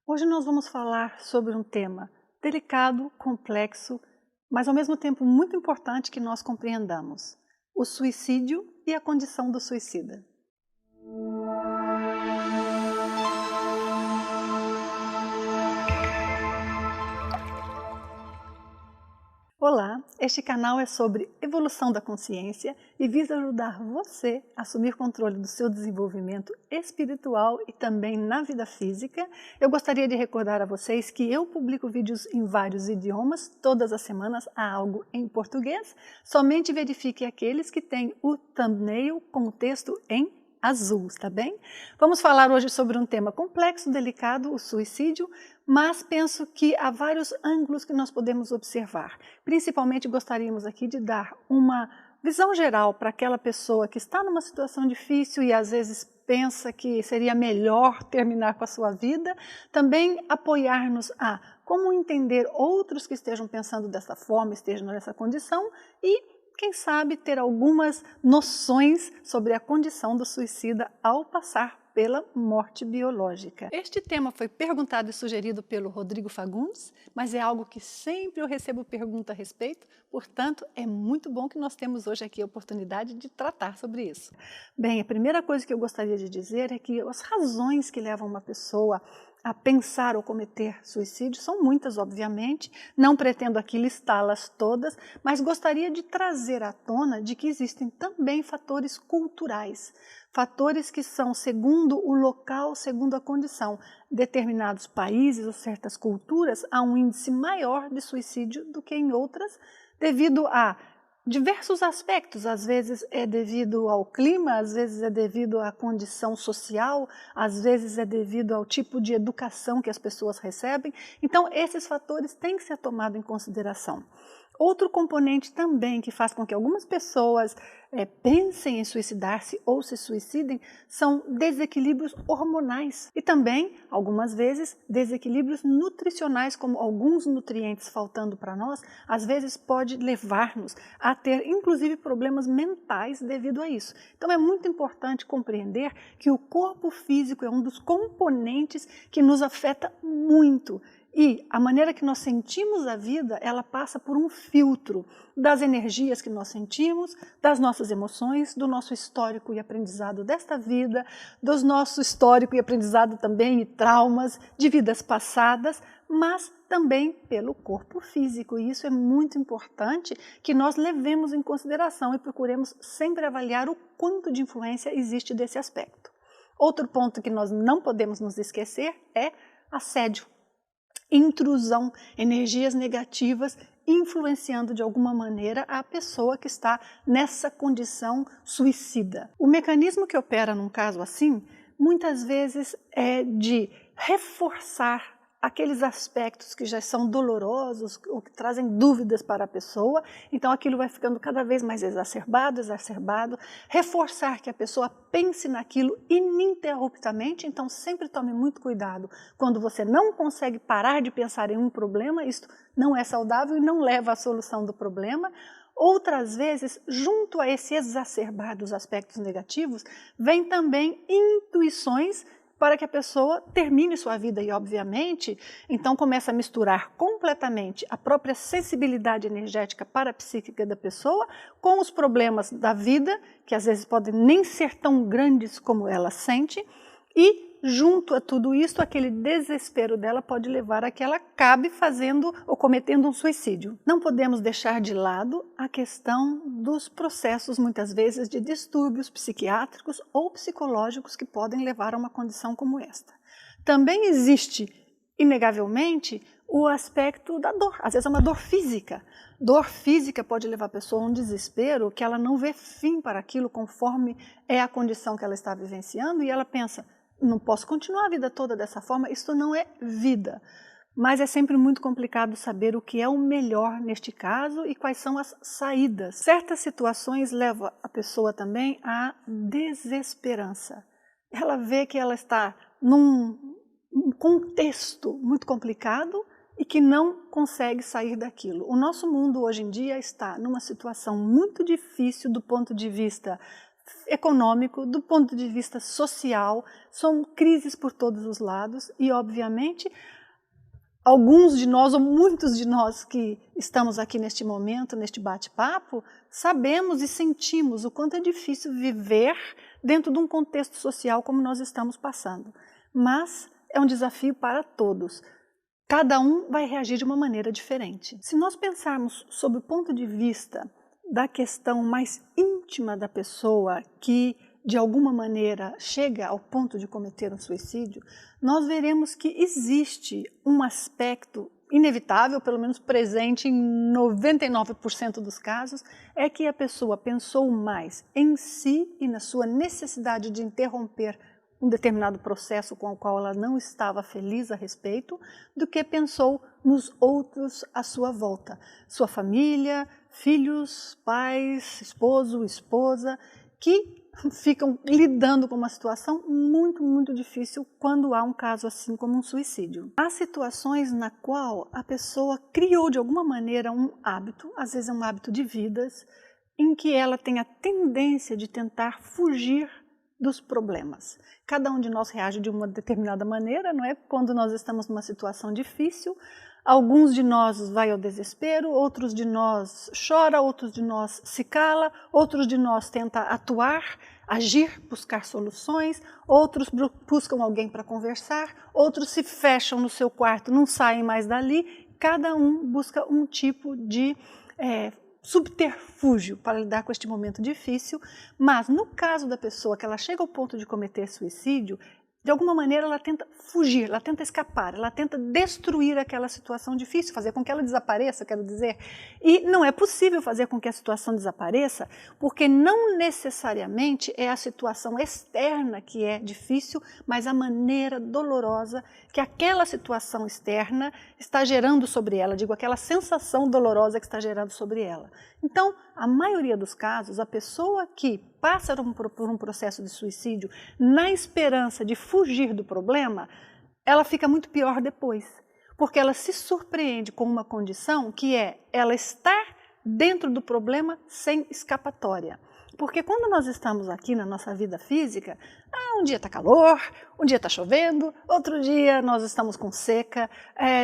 Hoje nós vamos falar sobre um tema delicado, complexo, mas ao mesmo tempo muito importante que nós compreendamos: o suicídio e a condição do suicida. Olá, este canal é sobre evolução da consciência e visa ajudar você a assumir controle do seu desenvolvimento espiritual e também na vida física. Eu gostaria de recordar a vocês que eu publico vídeos em vários idiomas, todas as semanas há algo em português. Somente verifique aqueles que têm o thumbnail com o texto em azul, tá bem? Vamos falar hoje sobre um tema complexo, delicado, o suicídio, mas penso que há vários ângulos que nós podemos observar. Principalmente gostaríamos aqui de dar uma visão geral para aquela pessoa que está numa situação difícil e às vezes pensa que seria melhor terminar com a sua vida. Também apoiar-nos a como entender outros que estejam pensando dessa forma, estejam nessa condição e quem sabe ter algumas noções sobre a condição do suicida ao passar pela morte biológica. Este tema foi perguntado e sugerido pelo Rodrigo Fagundes, mas é algo que sempre eu recebo pergunta a respeito, portanto é muito bom que nós temos hoje aqui a oportunidade de tratar sobre isso. Bem, a primeira coisa que eu gostaria de dizer é que as razões que levam uma pessoa a pensar ou cometer suicídio são muitas, obviamente, não pretendo aqui listá-las todas, mas gostaria de trazer à tona de que existem também fatores culturais, fatores que são segundo o local, segundo a condição. Determinados países ou certas culturas há um índice maior de suicídio do que em outras, devido a diversos aspectos. Às vezes é devido ao clima, às vezes é devido à condição social, às vezes é devido ao tipo de educação que as pessoas recebem. Então, esses fatores têm que ser tomados em consideração. Outro componente também que faz com que algumas pessoas pensem em suicidar-se ou se suicidem são desequilíbrios hormonais e também, algumas vezes, desequilíbrios nutricionais, como alguns nutrientes faltando para nós, às vezes pode levar-nos a ter, inclusive, problemas mentais devido a isso. Então é muito importante compreender que o corpo físico é um dos componentes que nos afeta muito. E a maneira que nós sentimos a vida, ela passa por um filtro das energias que nós sentimos, das nossas emoções, do nosso histórico e aprendizado desta vida, do nosso histórico e aprendizado também e traumas de vidas passadas, mas também pelo corpo físico. E isso é muito importante que nós levemos em consideração e procuremos sempre avaliar o quanto de influência existe desse aspecto. Outro ponto que nós não podemos nos esquecer é assédio. Intrusão, energias negativas influenciando de alguma maneira a pessoa que está nessa condição suicida. O mecanismo que opera num caso assim, muitas vezes é de reforçar aqueles aspectos que já são dolorosos ou que trazem dúvidas para a pessoa, então aquilo vai ficando cada vez mais exacerbado, reforçar que a pessoa pense naquilo ininterruptamente, então sempre tome muito cuidado. Quando você não consegue parar de pensar em um problema, isto não é saudável e não leva à solução do problema. Outras vezes, junto a esse exacerbar dos aspectos negativos, vem também intuições para que a pessoa termine sua vida e, obviamente, então começa a misturar completamente a própria sensibilidade energética parapsíquica da pessoa com os problemas da vida, que às vezes podem nem ser tão grandes como ela sente, e junto a tudo isso, aquele desespero dela pode levar a que ela acabe fazendo ou cometendo um suicídio. Não podemos deixar de lado a questão dos processos, muitas vezes, de distúrbios psiquiátricos ou psicológicos que podem levar a uma condição como esta. Também existe, inegavelmente, o aspecto da dor. Às vezes é uma dor física. Dor física pode levar a pessoa a um desespero que ela não vê fim para aquilo conforme é a condição que ela está vivenciando e ela pensa: não posso continuar a vida toda dessa forma, isso não é vida. Mas é sempre muito complicado saber o que é o melhor neste caso e quais são as saídas. Certas situações levam a pessoa também à desesperança. Ela vê que ela está num contexto muito complicado e que não consegue sair daquilo. O nosso mundo hoje em dia está numa situação muito difícil do ponto de vista econômico, do ponto de vista social, são crises por todos os lados e, obviamente, alguns de nós, ou muitos de nós que estamos aqui neste momento, neste bate-papo, sabemos e sentimos o quanto é difícil viver dentro de um contexto social como nós estamos passando. Mas é um desafio para todos. Cada um vai reagir de uma maneira diferente. Se nós pensarmos sob o ponto de vista da questão mais íntima da pessoa que, de alguma maneira, chega ao ponto de cometer um suicídio, nós veremos que existe um aspecto inevitável, pelo menos presente em 99% dos casos, é que a pessoa pensou mais em si e na sua necessidade de interromper um determinado processo com o qual ela não estava feliz a respeito, do que pensou nos outros à sua volta. Sua família, filhos, pais, esposo, esposa, que ficam lidando com uma situação muito difícil quando há um caso assim como um suicídio. Há situações na qual a pessoa criou de alguma maneira um hábito, às vezes é um hábito de vidas, em que ela tem a tendência de tentar fugir dos problemas. Cada um de nós reage de uma determinada maneira, não é? Quando nós estamos numa situação difícil, alguns de nós vai ao desespero, outros de nós chora, outros de nós se cala, outros de nós tenta atuar, agir, buscar soluções, outros buscam alguém para conversar, outros se fecham no seu quarto, não saem mais dali, cada um busca um tipo de subterfúgio para lidar com este momento difícil, mas no caso da pessoa que ela chega ao ponto de cometer suicídio, de alguma maneira ela tenta fugir, ela tenta escapar, ela tenta destruir aquela situação difícil, fazer com que ela desapareça, quero dizer. E não é possível fazer com que a situação desapareça, porque não necessariamente é a situação externa que é difícil, mas a maneira dolorosa que aquela situação externa está gerando sobre ela, digo, aquela sensação dolorosa que está gerando sobre ela. Então, a maioria dos casos, a pessoa que passa por um processo de suicídio na esperança de fugir do problema, ela fica muito pior depois, porque ela se surpreende com uma condição que é ela estar dentro do problema sem escapatória. Porque quando nós estamos aqui na nossa vida física, um dia está calor, um dia está chovendo, outro dia nós estamos com seca,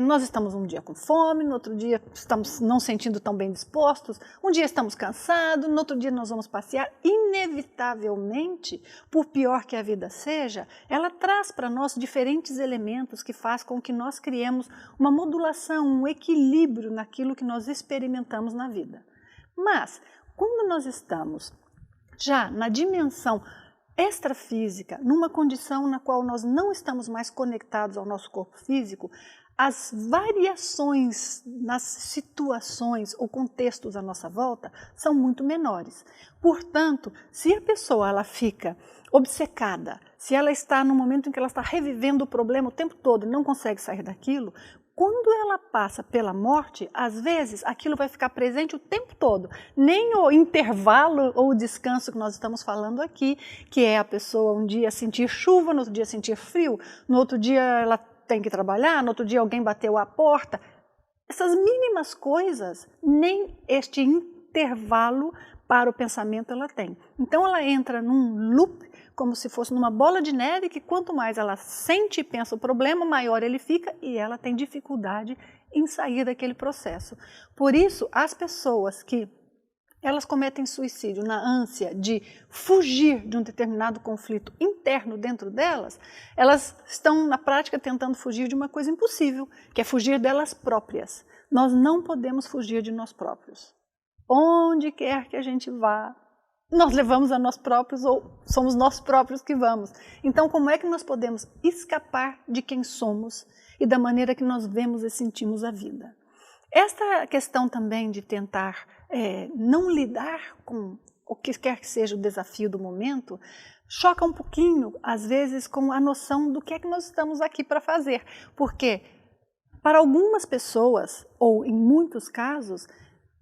nós estamos um dia com fome, no outro dia estamos não sentindo tão bem dispostos, um dia estamos cansados, no outro dia nós vamos passear. Inevitavelmente, por pior que a vida seja, ela traz para nós diferentes elementos que faz com que nós criemos uma modulação, um equilíbrio naquilo que nós experimentamos na vida. Mas, quando nós estamos já na dimensão extrafísica, numa condição na qual nós não estamos mais conectados ao nosso corpo físico, as variações nas situações ou contextos à nossa volta são muito menores. Portanto, se a pessoa ela fica obcecada, se ela está no momento em que ela está revivendo o problema o tempo todo e não consegue sair daquilo, quando ela passa pela morte, às vezes aquilo vai ficar presente o tempo todo. Nem o intervalo ou o descanso que nós estamos falando aqui, que é a pessoa um dia sentir chuva, no outro dia sentir frio, no outro dia ela tem que trabalhar, no outro dia alguém bateu a porta. Essas mínimas coisas, nem este intervalo para o pensamento ela tem. Então ela entra num loop, como se fosse numa bola de neve, que quanto mais ela sente e pensa o problema, maior ele fica e ela tem dificuldade em sair daquele processo. Por isso, as pessoas que elas cometem suicídio na ânsia de fugir de um determinado conflito interno dentro delas, elas estão na prática tentando fugir de uma coisa impossível, que é fugir delas próprias. Nós não podemos fugir de nós próprios. Onde quer que a gente vá, nós levamos a nós próprios ou somos nós próprios que vamos. Então, como é que nós podemos escapar de quem somos e da maneira que nós vemos e sentimos a vida? Esta questão também de tentar não lidar com o que quer que seja o desafio do momento, choca um pouquinho, às vezes, com a noção do que é que nós estamos aqui para fazer. Porque, para algumas pessoas, ou em muitos casos,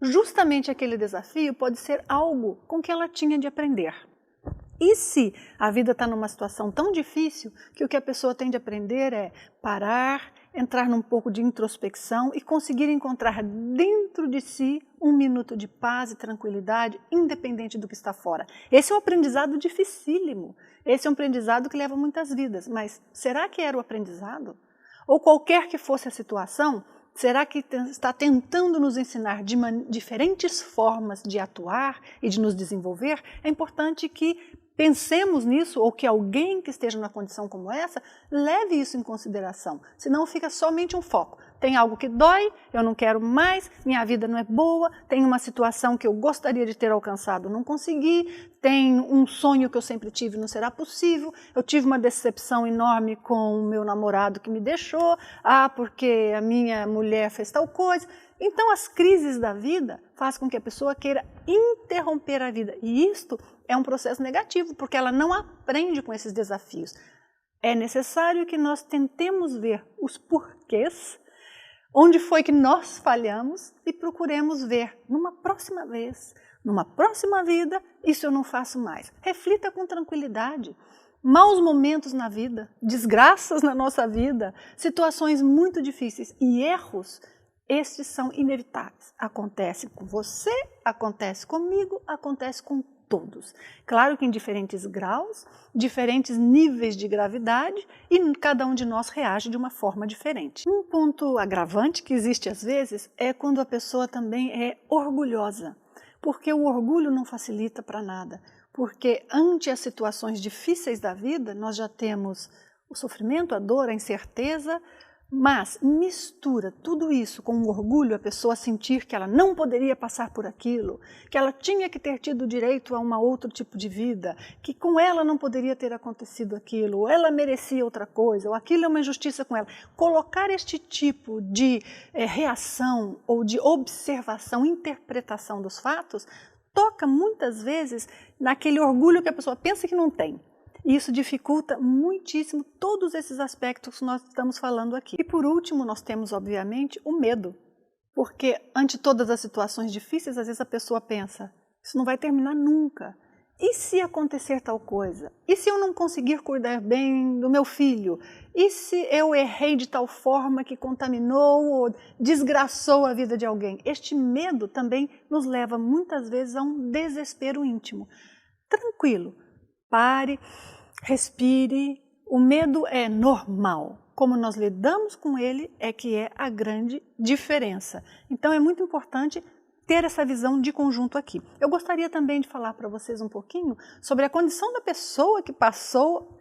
justamente aquele desafio pode ser algo com que ela tinha de aprender. E se a vida está numa situação tão difícil que o que a pessoa tem de aprender é parar, entrar num pouco de introspecção e conseguir encontrar dentro de si um minuto de paz e tranquilidade, independente do que está fora. Esse é um aprendizado dificílimo, esse é um aprendizado que leva muitas vidas, mas será que era o aprendizado? Ou qualquer que fosse a situação, será que está tentando nos ensinar diferentes formas de atuar e de nos desenvolver? É importante que pensemos nisso, ou que alguém que esteja numa condição como essa, leve isso em consideração, senão fica somente um foco. Tem algo que dói, eu não quero mais, minha vida não é boa, tem uma situação que eu gostaria de ter alcançado, não consegui, tem um sonho que eu sempre tive, não será possível, eu tive uma decepção enorme com o meu namorado que me deixou, porque a minha mulher fez tal coisa. Então as crises da vida fazem com que a pessoa queira interromper a vida, e isto é um processo negativo, porque ela não aprende com esses desafios. É necessário que nós tentemos ver os porquês, onde foi que nós falhamos e procuremos ver numa próxima vez, numa próxima vida, isso eu não faço mais. Reflita com tranquilidade. Maus momentos na vida, desgraças na nossa vida, situações muito difíceis e erros, estes são inevitáveis. Acontece com você, acontece comigo, acontece com todos. Claro que em diferentes graus, diferentes níveis de gravidade, e cada um de nós reage de uma forma diferente. Um ponto agravante que existe às vezes é quando a pessoa também é orgulhosa, porque o orgulho não facilita para nada, porque ante as situações difíceis da vida, nós já temos o sofrimento, a dor, a incerteza, mas mistura tudo isso com o orgulho, a pessoa sentir que ela não poderia passar por aquilo, que ela tinha que ter tido direito a um outro tipo de vida, que com ela não poderia ter acontecido aquilo, ou ela merecia outra coisa, ou aquilo é uma injustiça com ela. Colocar este tipo de reação ou de observação, interpretação dos fatos, toca muitas vezes naquele orgulho que a pessoa pensa que não tem. E isso dificulta muitíssimo todos esses aspectos que nós estamos falando aqui. E por último, nós temos, obviamente, o medo. Porque ante todas as situações difíceis, às vezes a pessoa pensa, isso não vai terminar nunca. E se acontecer tal coisa? E se eu não conseguir cuidar bem do meu filho? E se eu errei de tal forma que contaminou ou desgraçou a vida de alguém? Este medo também nos leva muitas vezes a um desespero íntimo. Tranquilo. Pare, respire, o medo é normal. Como nós lidamos com ele é que é a grande diferença. Então é muito importante ter essa visão de conjunto aqui. Eu gostaria também de falar para vocês um pouquinho sobre a condição da pessoa que passou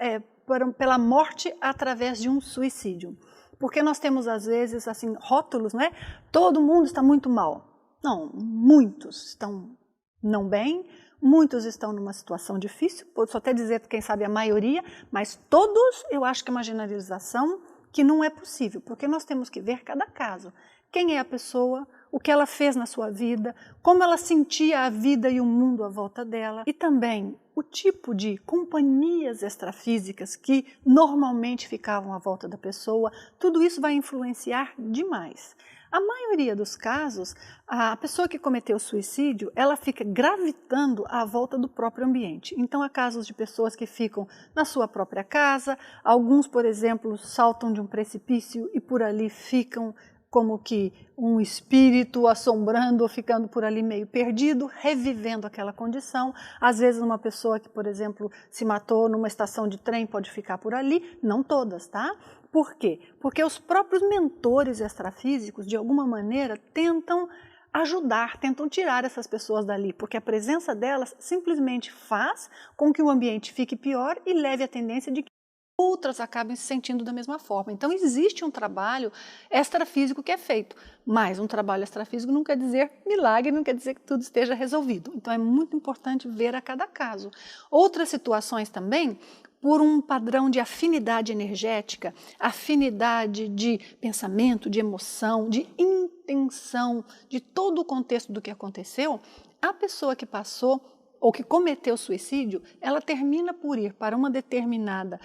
pela morte através de um suicídio. Porque nós temos às vezes assim rótulos, não é? Todo mundo está muito mal. Não, muitos estão não bem, muitos estão numa situação difícil, posso até dizer, quem sabe, a maioria, mas todos eu acho que é uma generalização que não é possível, porque nós temos que ver cada caso. Quem é a pessoa, o que ela fez na sua vida, como ela sentia a vida e o mundo à volta dela, e também o tipo de companhias extrafísicas que normalmente ficavam à volta da pessoa, tudo isso vai influenciar demais. A maioria dos casos, a pessoa que cometeu suicídio, ela fica gravitando à volta do próprio ambiente. Então, há casos de pessoas que ficam na sua própria casa, alguns, por exemplo, saltam de um precipício e por ali ficam como que um espírito assombrando ou ficando por ali meio perdido, revivendo aquela condição. Às vezes uma pessoa que, por exemplo, se matou numa estação de trem pode ficar por ali, não todas, tá? Por quê? Porque os próprios mentores extrafísicos, de alguma maneira, tentam ajudar, tentam tirar essas pessoas dali, porque a presença delas simplesmente faz com que o ambiente fique pior e leve à tendência de que outras acabem se sentindo da mesma forma. Então, existe um trabalho extrafísico que é feito, mas um trabalho extrafísico não quer dizer milagre, não quer dizer que tudo esteja resolvido. Então, é muito importante ver a cada caso. Outras situações também, por um padrão de afinidade energética, afinidade de pensamento, de emoção, de intenção, de todo o contexto do que aconteceu, a pessoa que passou ou que cometeu suicídio, ela termina por ir para uma determinada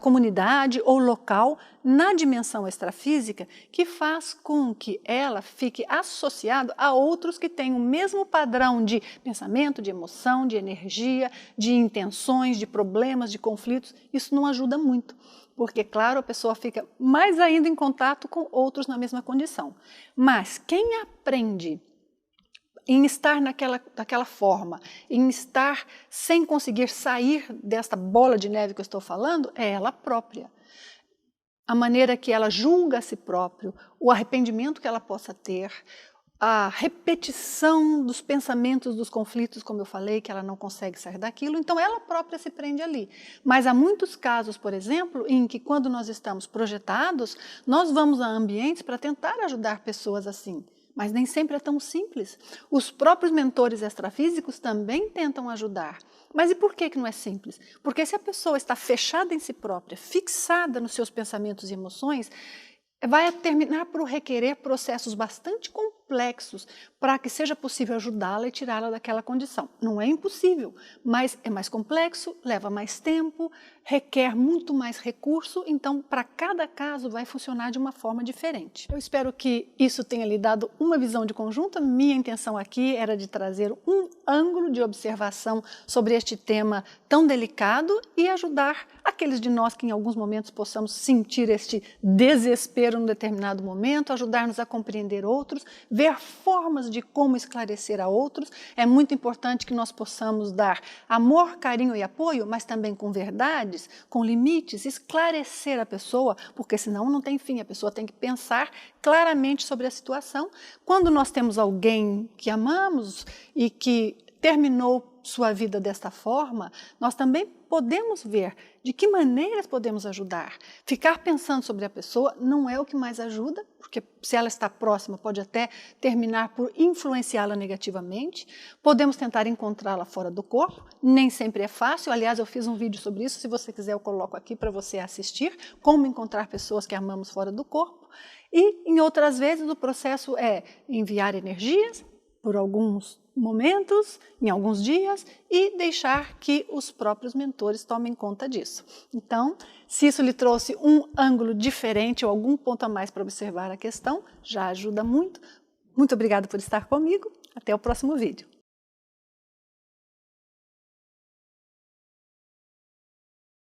comunidade ou local na dimensão extrafísica que faz com que ela fique associada a outros que têm o mesmo padrão de pensamento, de emoção, de energia, de intenções, de problemas, de conflitos. Isso não ajuda muito, porque, claro, a pessoa fica mais ainda em contato com outros na mesma condição. Mas quem aprende em estar daquela forma, em estar sem conseguir sair desta bola de neve que eu estou falando, é ela própria. A maneira que ela julga a si próprio, o arrependimento que ela possa ter, a repetição dos pensamentos, dos conflitos, como eu falei, que ela não consegue sair daquilo, então ela própria se prende ali. Mas há muitos casos, por exemplo, em que quando nós estamos projetados, nós vamos a ambientes para tentar ajudar pessoas assim. Mas nem sempre é tão simples. Os próprios mentores extrafísicos também tentam ajudar. Mas e por que não é simples? Porque se a pessoa está fechada em si própria, fixada nos seus pensamentos e emoções, vai terminar por requerer processos bastante complexos para que seja possível ajudá-la e tirá-la daquela condição. Não é impossível, mas é mais complexo, leva mais tempo, requer muito mais recurso, então para cada caso vai funcionar de uma forma diferente. Eu espero que isso tenha lhe dado uma visão de conjunto. Minha intenção aqui era de trazer um ângulo de observação sobre este tema tão delicado e ajudar aqueles de nós que em alguns momentos possamos sentir este desespero num determinado momento, ajudar-nos a compreender outros, ver formas de como esclarecer a outros. É muito importante que nós possamos dar amor, carinho e apoio, mas também com verdades, com limites, esclarecer a pessoa, porque senão não tem fim, a pessoa tem que pensar claramente sobre a situação. Quando nós temos alguém que amamos e que terminou sua vida desta forma, nós também podemos ver de que maneiras podemos ajudar. Ficar pensando sobre a pessoa não é o que mais ajuda, porque se ela está próxima pode até terminar por influenciá-la negativamente. Podemos tentar encontrá-la fora do corpo, nem sempre é fácil. Aliás, eu fiz um vídeo sobre isso, se você quiser eu coloco aqui para você assistir, como encontrar pessoas que amamos fora do corpo. E em outras vezes o processo é enviar energias por alguns momentos, em alguns dias, e deixar que os próprios mentores tomem conta disso. Então, se isso lhe trouxe um ângulo diferente ou algum ponto a mais para observar a questão, já ajuda muito. Muito obrigada por estar comigo. Até o próximo vídeo.